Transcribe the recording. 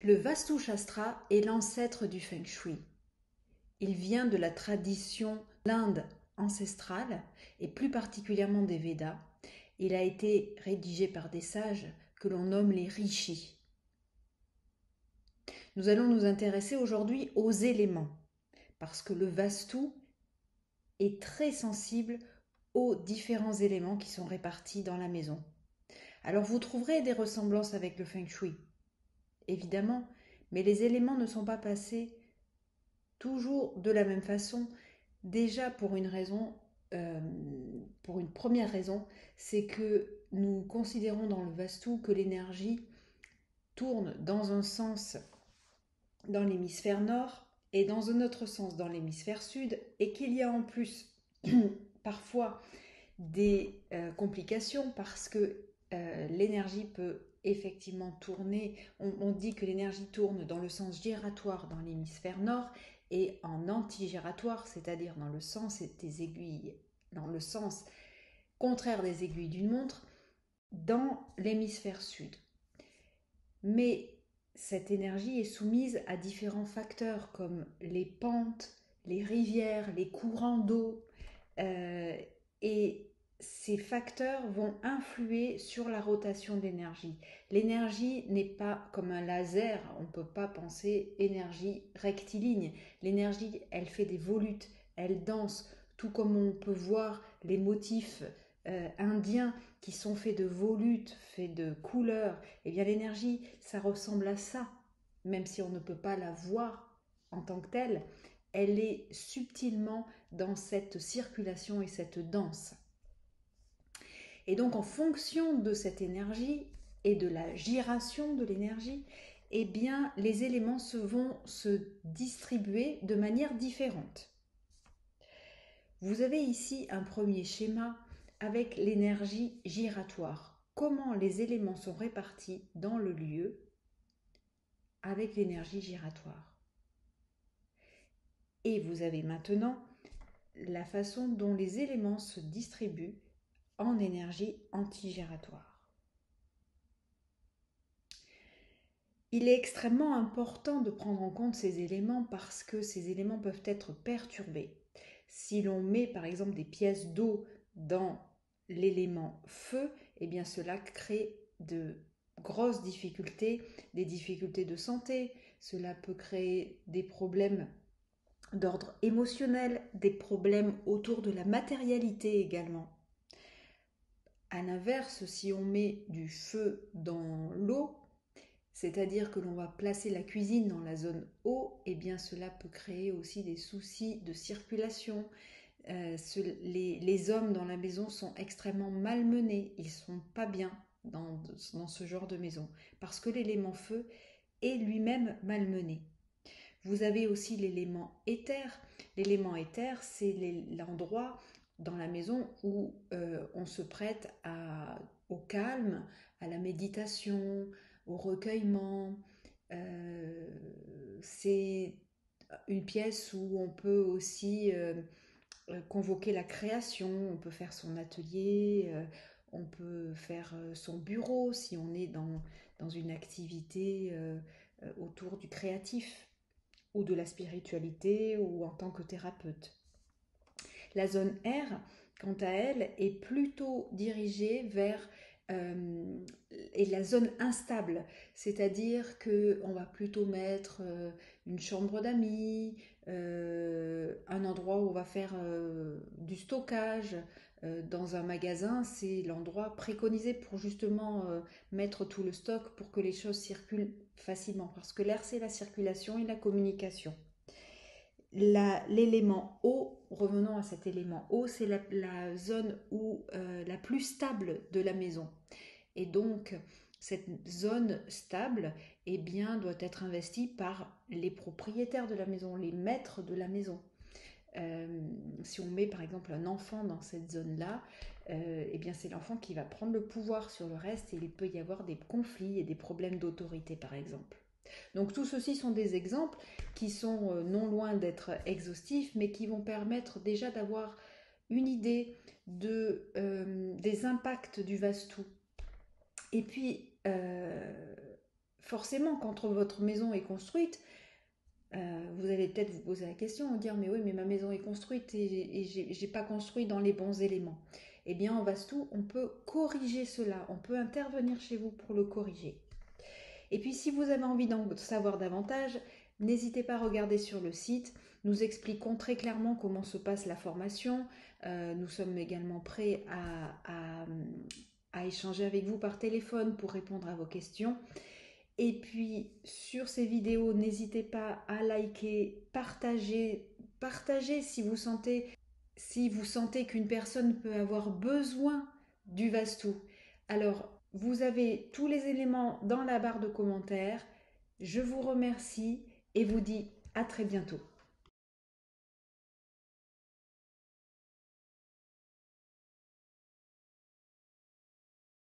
Le Vastu Shastra est l'ancêtre du Feng Shui. Il vient de la tradition d'Inde ancestrale et plus particulièrement des Védas. Il a été rédigé par des sages que l'on nomme les rishis. Nous allons nous intéresser aujourd'hui aux éléments parce que le Vastu est très sensible aux différents éléments qui sont répartis dans la maison. Alors vous trouverez des ressemblances avec le Feng Shui, évidemment, mais les éléments ne sont pas passés toujours de la même façon. Déjà pour une première raison, c'est que nous considérons dans le Vastu que l'énergie tourne dans un sens dans l'hémisphère nord et dans un autre sens dans l'hémisphère sud, et qu'il y a en plus parfois des complications parce que l'énergie peut effectivement tourner. On dit que l'énergie tourne dans le sens giratoire dans l'hémisphère nord et en antigiratoire, c'est-à-dire dans le sens des aiguilles, dans le sens contraire des aiguilles d'une montre, dans l'hémisphère sud. Mais cette énergie est soumise à différents facteurs comme les pentes, les rivières, les courants d'eau, et ces facteurs vont influer sur la rotation d'énergie. L'énergie n'est pas comme un laser, on ne peut pas penser énergie rectiligne. L'énergie, elle fait des volutes, elle danse, tout comme on peut voir les motifs indiens qui sont faits de volutes, faits de couleurs. Eh bien l'énergie, ça ressemble à ça, même si on ne peut pas la voir en tant que telle. Elle est subtilement dans cette circulation et cette danse. Et donc en fonction de cette énergie et de la giration de l'énergie, eh bien les éléments vont se distribuer de manière différente. Vous avez ici un premier schéma avec l'énergie giratoire. Comment les éléments sont répartis dans le lieu avec l'énergie giratoire. Et vous avez maintenant la façon dont les éléments se distribuent en énergie antigiratoire. Il est extrêmement important de prendre en compte ces éléments parce que ces éléments peuvent être perturbés. Si l'on met par exemple des pièces d'eau dans l'élément feu, eh bien cela crée de grosses difficultés, des difficultés de santé, cela peut créer des problèmes d'ordre émotionnel, des problèmes autour de la matérialité également. À l'inverse, si on met du feu dans l'eau, c'est-à-dire que l'on va placer la cuisine dans la zone eau, eh bien cela peut créer aussi des soucis de circulation. Les hommes dans la maison sont extrêmement malmenés, ils ne sont pas bien dans ce genre de maison, parce que l'élément feu est lui-même malmené. Vous avez aussi l'élément éther. L'élément éther, c'est l'endroit dans la maison où on se prête au calme, à la méditation, au recueillement. C'est une pièce où on peut aussi convoquer la création, on peut faire son atelier, on peut faire son bureau si on est dans une activité autour du créatif ou de la spiritualité ou en tant que thérapeute. La zone R, quant à elle, est plutôt dirigée vers la zone instable, c'est-à-dire qu'on va plutôt mettre une chambre d'amis, un endroit où on va faire du stockage. Dans un magasin, c'est l'endroit préconisé pour justement mettre tout le stock pour que les choses circulent facilement, parce que l'air, c'est la circulation et la communication. L'élément eau, revenons à cet élément eau, c'est la zone la plus stable de la maison. Et donc, cette zone stable, eh bien, doit être investie par les propriétaires de la maison, les maîtres de la maison. Si on met par exemple un enfant dans cette zone-là, eh bien c'est l'enfant qui va prendre le pouvoir sur le reste et il peut y avoir des conflits et des problèmes d'autorité par exemple. Donc tout ceci sont des exemples qui sont non loin d'être exhaustifs, mais qui vont permettre déjà d'avoir une idée des impacts du Vastu. Et puis, forcément, quand votre maison est construite, vous allez peut-être vous poser la question, vous dire mais oui, mais ma maison est construite et j'ai pas construit dans les bons éléments. Eh bien, en Vastu, on peut corriger cela, on peut intervenir chez vous pour le corriger. Et puis, si vous avez envie d'en savoir davantage, n'hésitez pas à regarder sur le site. Nous expliquons très clairement comment se passe la formation. Nous sommes également prêts à échanger avec vous par téléphone pour répondre à vos questions. Et puis sur ces vidéos, n'hésitez pas à liker, partagez si vous sentez qu'une personne peut avoir besoin du Vastu. Alors, vous avez tous les éléments dans la barre de commentaires. Je vous remercie et vous dis à très bientôt.